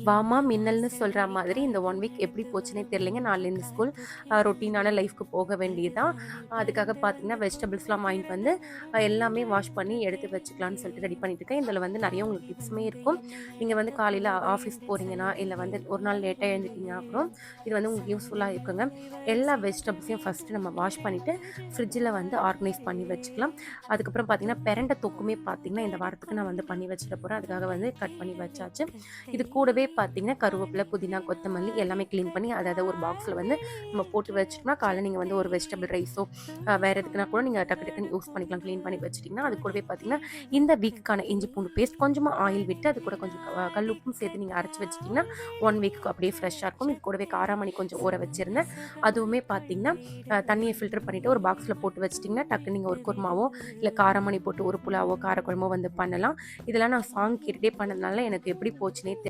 வாமா மின்னல்னு சொல்ற மாதிரி இந்த 1 வீக் எப்படி போச்சுன்னே தெரியலைங்க. நாளைலேருந்து ஸ்கூல் ரொட்டீனான லைஃப்க்கு போக வேண்டியதுதான். அதுக்காக பார்த்தீங்கன்னா, வெஜிடபிள்ஸ்லாம் வாங்கிட்டு வந்து எல்லாமே வாஷ் பண்ணி எடுத்து வச்சுக்கலான்னு சொல்லிட்டு ரெடி பண்ணிட்டு இருக்கேன். இதில வந்து நெறைய உங்களுக்கு டிப்ஸுமே இருக்கும். நீங்க வந்து காலையில ஆஃபீஸ் போறீங்கன்னா, இல்ல வந்து ஒரு நாள் லேட்டா எழுந்துட்டீங்கன்னா கூட, இது வந்து உங்களுக்கு யூஸ்ஃபுல்லா இருக்குங்க. எல்லா வெஜிடபிள்ஸையும் ஃபர்ஸ்ட்டு நம்ம வாஷ் பண்ணிட்டு, ஃப்ரிட்ஜில வந்து ஆர்கனைஸ் பண்ணி வச்சுக்கலாம். அதுக்கப்புறம் பார்த்தீங்கன்னா, பெரண்ட தொக்குமே பார்த்தீங்கன்னா, இந்த வாரத்துக்கு நான் வந்து பண்ணி வச்சுட போறேன். அதுக்காக வந்து கட் பண்ணி வச்சாச்சு. இது கூடவே பார்த்தீங்கன்னா, கருவேப்பிலை, புதினா, கொத்தமல்லி எல்லாமே கிளீன் பண்ணி அத ஒரு பாக்ஸ்ல வந்து நம்ம போட்டு வச்சுட்டோம்னா, காலைல நீங்க வந்து ஒரு வெஜிடபிள் ரைஸோ, வேற எதுக்குன்னா கூட நீங்க டக்கு டக்குன்னு யூஸ் பண்ணிக்கலாம். கிளீன் பண்ணி வச்சுட்டீங்கன்னா, அது கூடவே பார்த்தீங்கன்னா, இந்த வீக்குக்கான இஞ்சி பூண்டு பேஸ்ட் கொஞ்சமா ஆயில் விட்டு, அது கூட கொஞ்சம் கல் உப்பும் சேர்த்து நீங்க அரைச்சு வச்சுட்டீங்கன்னா, 1 வீக்குக்கு அப்படியே ஃப்ரெஷ்ஷா இருக்கும். இது கூடவே காராமணி கொஞ்சம் ஊற வச்சிருந்தேன். அதுவுமே பார்த்தீங்கன்னா, தண்ணிய ஃபில்டர் பண்ணிட்டு ஒரு பாக்ஸ்ல போட்டு வச்சுட்டீங்கன்னா, டக்குன்னு நீங்க ஒரு குருமாவோ, இல்ல காராமணி போட்டு ஒரு புலாவோ, காரக்குழம்போ வந்து பண்ணலாம். இதெல்லாம் நான் சாங் கேட்டுட்டே பண்ணதுனால எனக்கு எப்படி போச்சுன்னே